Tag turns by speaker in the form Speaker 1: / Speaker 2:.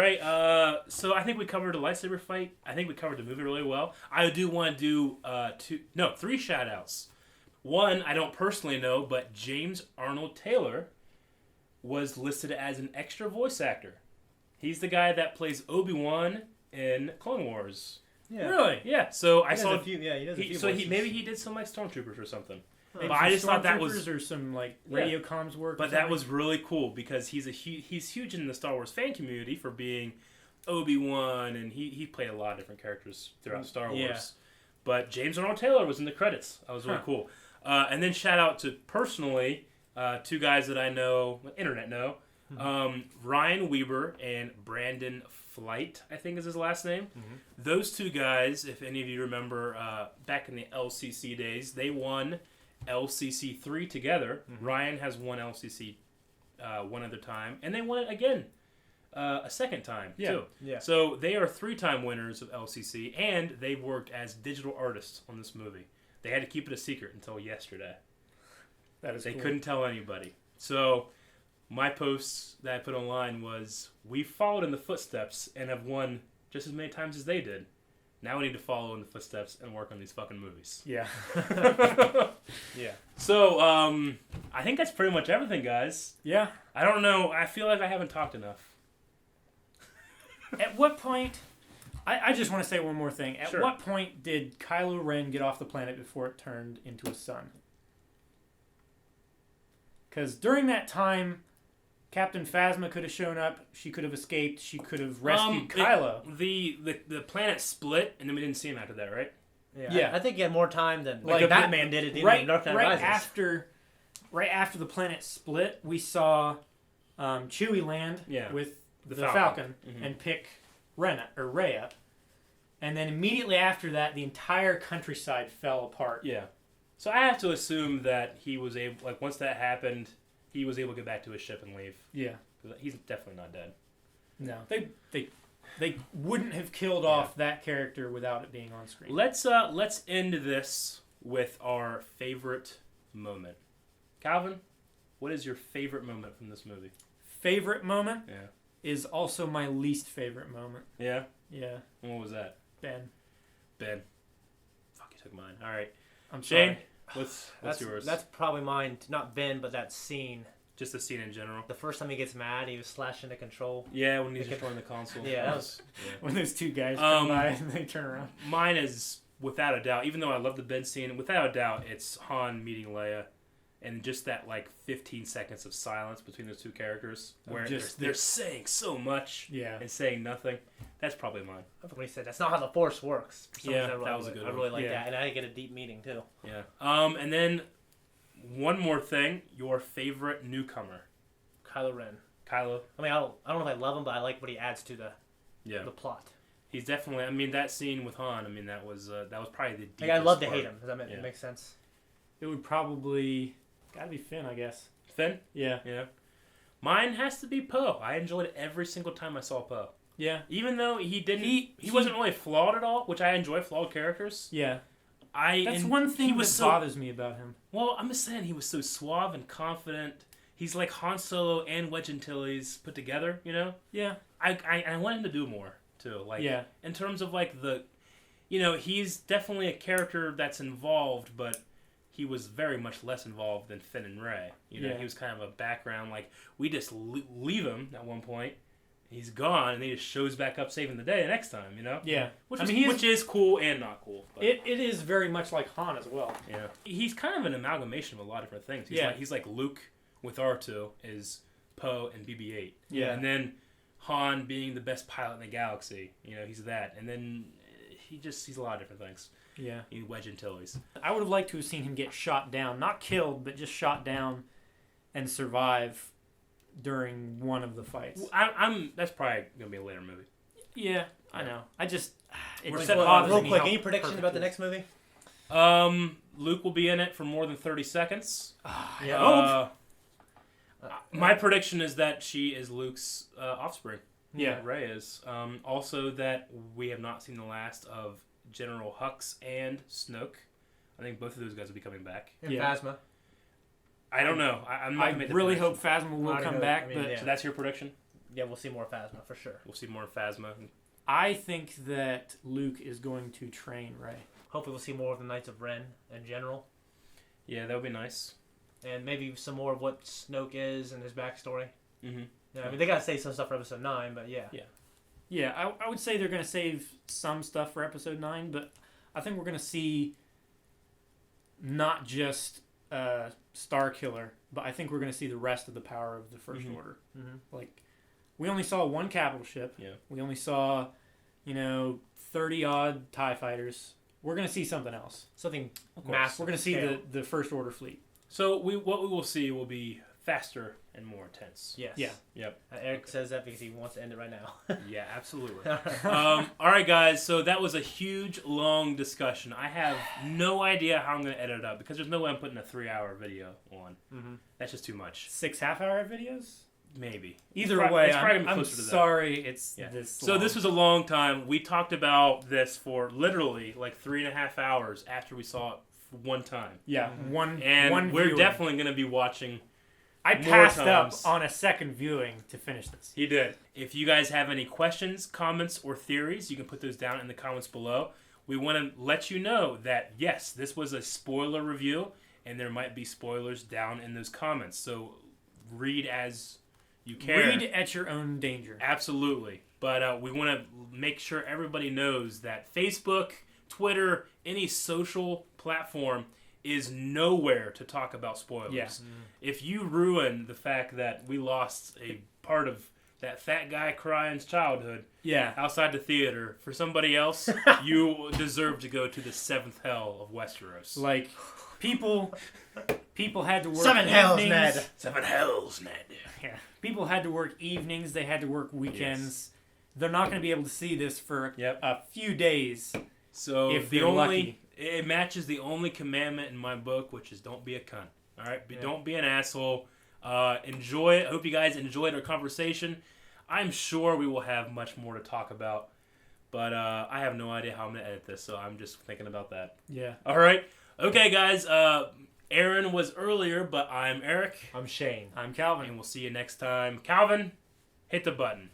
Speaker 1: right. So I think we covered the lightsaber fight. I think we covered the movie really well. I do want to do 3 shout-outs. One, I don't personally know, but James Arnold Taylor was listed as an extra voice actor. He's the guy that plays Obi-Wan in Clone Wars.
Speaker 2: Yeah.
Speaker 1: Really? Yeah. So I saw.
Speaker 2: He does a few
Speaker 1: So
Speaker 2: voices.
Speaker 1: maybe he did some like Stormtroopers or something.
Speaker 3: Maybe
Speaker 1: But I just thought that was.
Speaker 3: or some like radio comms work.
Speaker 1: But that was really cool because he's huge in the Star Wars fan community for being Obi-Wan, and he played a lot of different characters throughout Star Wars.
Speaker 3: Yeah.
Speaker 1: But James Arnold Taylor was in the credits. That was really cool. And then shout out to personally 2 guys that I know, internet know, Ryan Weber and Brandon Flight, I think is his last name.
Speaker 2: Mm-hmm.
Speaker 1: Those 2 guys, if any of you remember, back in the LCC days, they won LCC 3 together. Mm-hmm. Ryan has won LCC one other time, and they won it again a second time, too.
Speaker 2: Yeah.
Speaker 1: So they are 3-time winners of LCC, and they worked as digital artists on this movie. They had to keep it a secret until yesterday. They couldn't tell anybody. So my posts that I put online was, we followed in the footsteps and have won just as many times as they did. Now we need to follow in the footsteps and work on these fucking movies.
Speaker 3: Yeah.
Speaker 2: Yeah.
Speaker 1: So, I think that's pretty much everything, guys.
Speaker 3: Yeah.
Speaker 1: I don't know. I feel like I haven't talked enough.
Speaker 3: At what point... I just want to say one more thing. At
Speaker 1: Sure.
Speaker 3: what point did Kylo Ren get off the planet before it turned into a sun? Because during that time, Captain Phasma could have shown up. She could have escaped. She could have rescued Kylo.
Speaker 1: The planet split, and then we didn't see him after that, right?
Speaker 2: Yeah. I think he had more time than
Speaker 3: Like
Speaker 2: Batman did at the end of Dark Knight Rises.
Speaker 3: Right after the planet split, we saw Chewie land with the Falcon and pick Ren or Rey up. And then immediately after that, the entire countryside fell apart.
Speaker 1: Yeah. So I have to assume that he was able, like, once that happened, he was able to get back to his ship and leave.
Speaker 3: Yeah.
Speaker 1: He's definitely not dead.
Speaker 3: No. They wouldn't have killed off that character without it being on screen.
Speaker 1: Let's end this with our favorite moment. Calvin, what is your favorite moment from this movie?
Speaker 3: Favorite moment?
Speaker 1: Yeah.
Speaker 3: Is also my least favorite moment.
Speaker 1: Yeah?
Speaker 3: Yeah.
Speaker 1: And what was that?
Speaker 3: Ben.
Speaker 1: Fuck, you took mine. All right.
Speaker 3: I'm sorry.
Speaker 1: Shane, what's yours?
Speaker 2: That's probably mine. Not Ben, but that scene.
Speaker 1: Just the scene in general.
Speaker 2: The first time he gets mad, he was slashing the control.
Speaker 1: Yeah, when he's destroying the console.
Speaker 2: Yeah, that was...
Speaker 3: When those 2 guys come by and they turn around.
Speaker 1: Mine is, without a doubt, even though I love the Ben scene, without a doubt, it's Han meeting Leia. And just that, 15 seconds of silence between those 2 characters where they're saying so much and saying nothing. That's probably mine.
Speaker 2: When he said, that's not how the Force works.
Speaker 1: Yeah, that was a good one.
Speaker 2: I really like that. And I get a deep meaning, too.
Speaker 1: Yeah. And then, one more thing. Your favorite newcomer.
Speaker 2: Kylo Ren.
Speaker 1: Kylo.
Speaker 2: I mean, I don't know if I love him, but I like what he adds to the plot.
Speaker 1: He's definitely... I mean, that scene with Han, that was probably the deepest
Speaker 2: I love to
Speaker 1: part.
Speaker 2: hate him. Does that make sense?
Speaker 3: It would probably... Gotta be Finn, I guess.
Speaker 1: Finn?
Speaker 3: Yeah.
Speaker 1: Yeah. Mine has to be Poe. I enjoyed it every single time I saw Poe.
Speaker 3: Yeah.
Speaker 1: Even though he wasn't really flawed at all, which I enjoy flawed characters.
Speaker 3: Yeah. That's one thing that bothers me about him.
Speaker 1: Well, I'm just saying he was so suave and confident. He's like Han Solo and Wedge Antilles put together, you know?
Speaker 3: Yeah.
Speaker 1: I want him to do more, too. In terms of, he's definitely a character that's involved, but... he was very much less involved than Finn and Rey. He was kind of a background. We just leave him at one point. He's gone, and he just shows back up saving the day the next time,
Speaker 3: Yeah.
Speaker 1: Which is cool and not cool. But.
Speaker 3: It is very much like Han as well.
Speaker 1: Yeah. He's kind of an amalgamation of a lot of different things. He's like Luke with R2 is Poe and BB-8.
Speaker 3: Yeah.
Speaker 1: And then Han being the best pilot in the galaxy. He's that. And then he's a lot of different things.
Speaker 3: Yeah.
Speaker 1: Wedge Antilles.
Speaker 3: I would have liked to have seen him get shot down. Not killed, but just shot down and survive during one of the fights.
Speaker 1: That's probably going to be a later movie.
Speaker 3: Yeah, I know. I just...
Speaker 2: Real quick, any predictions about the next movie?
Speaker 1: Luke will be in it for more than 30 seconds. My prediction is that she is Luke's offspring.
Speaker 3: Yeah.
Speaker 1: Rey is. Also that we have not seen the last of General Hux and Snoke. I think both of those guys will be coming back.
Speaker 2: And Phasma.
Speaker 1: I don't know. I'm not
Speaker 3: I really hope Phasma will come back.
Speaker 1: So that's your prediction?
Speaker 2: Yeah, we'll see more of Phasma for sure.
Speaker 1: We'll see more of Phasma.
Speaker 3: I think that Luke is going to train Rey.
Speaker 2: Hopefully we'll see more of the Knights of Ren in general.
Speaker 1: Yeah, that would be nice.
Speaker 2: And maybe some more of what Snoke is and his backstory.
Speaker 1: Mm-hmm.
Speaker 2: Yeah, I mean, they got to save some stuff for Episode 9, but yeah.
Speaker 3: Yeah, I would say they're going to save some stuff for Episode 9, but I think we're going to see not just Starkiller, but I think we're going to see the rest of the power of the First Order.
Speaker 2: Mm-hmm.
Speaker 3: Like, we only saw one capital ship.
Speaker 1: Yeah.
Speaker 3: We only saw, 30-odd TIE fighters. We're going to see something else.
Speaker 2: Something
Speaker 3: massive. We're going to see the First Order fleet.
Speaker 1: So what we will see will be faster and more intense.
Speaker 2: Yes.
Speaker 3: Yeah.
Speaker 1: Yep.
Speaker 2: Eric says that because he wants to end it right now.
Speaker 1: Yeah, absolutely. All right, guys. So that was a huge, long discussion. I have no idea how I'm going to edit it up because there's no way I'm putting a 3-hour video on.
Speaker 2: Mm-hmm.
Speaker 1: That's just too much.
Speaker 3: 6 half-hour videos?
Speaker 1: Maybe.
Speaker 3: Either way,
Speaker 1: I'm
Speaker 3: sorry it's this long.
Speaker 1: So this was a long time. We talked about this for literally like 3.5 hours after we saw it one time.
Speaker 3: Yeah,
Speaker 1: one we're
Speaker 3: viewing.
Speaker 1: definitely going to be watching.
Speaker 3: I passed up on a second viewing to finish this.
Speaker 1: He did. If you guys have any questions, comments, or theories, you can put those down in the comments below. We want to let you know that, yes, this was a spoiler review, and there might be spoilers down in those comments. So read as you care.
Speaker 3: Read at your own danger.
Speaker 1: Absolutely. But we want to make sure everybody knows that Facebook, Twitter, any social platform is nowhere to talk about spoilers.
Speaker 3: Yeah.
Speaker 1: If you ruin the fact that we lost a part of that fat guy crying's childhood outside the theater for somebody else, you deserve to go to the 7th hell of Westeros.
Speaker 3: Like, people had to work
Speaker 2: 7 hells, Ned.
Speaker 1: 7 hells, Ned.
Speaker 3: Yeah. People had to work evenings. They had to work weekends. Yes. They're not going to be able to see this for a few days.
Speaker 1: So
Speaker 3: if they're lucky.
Speaker 1: It matches the only commandment in my book, which is don't be a cunt. All right? Don't be an asshole. Enjoy it. I hope you guys enjoyed our conversation. I'm sure we will have much more to talk about. But I have no idea how I'm going to edit this, so I'm just thinking about that.
Speaker 3: Yeah.
Speaker 1: All right. Okay, guys. Aaron was earlier, but I'm Eric.
Speaker 2: I'm Shane.
Speaker 3: I'm Calvin.
Speaker 1: And we'll see you next time. Calvin, hit the button.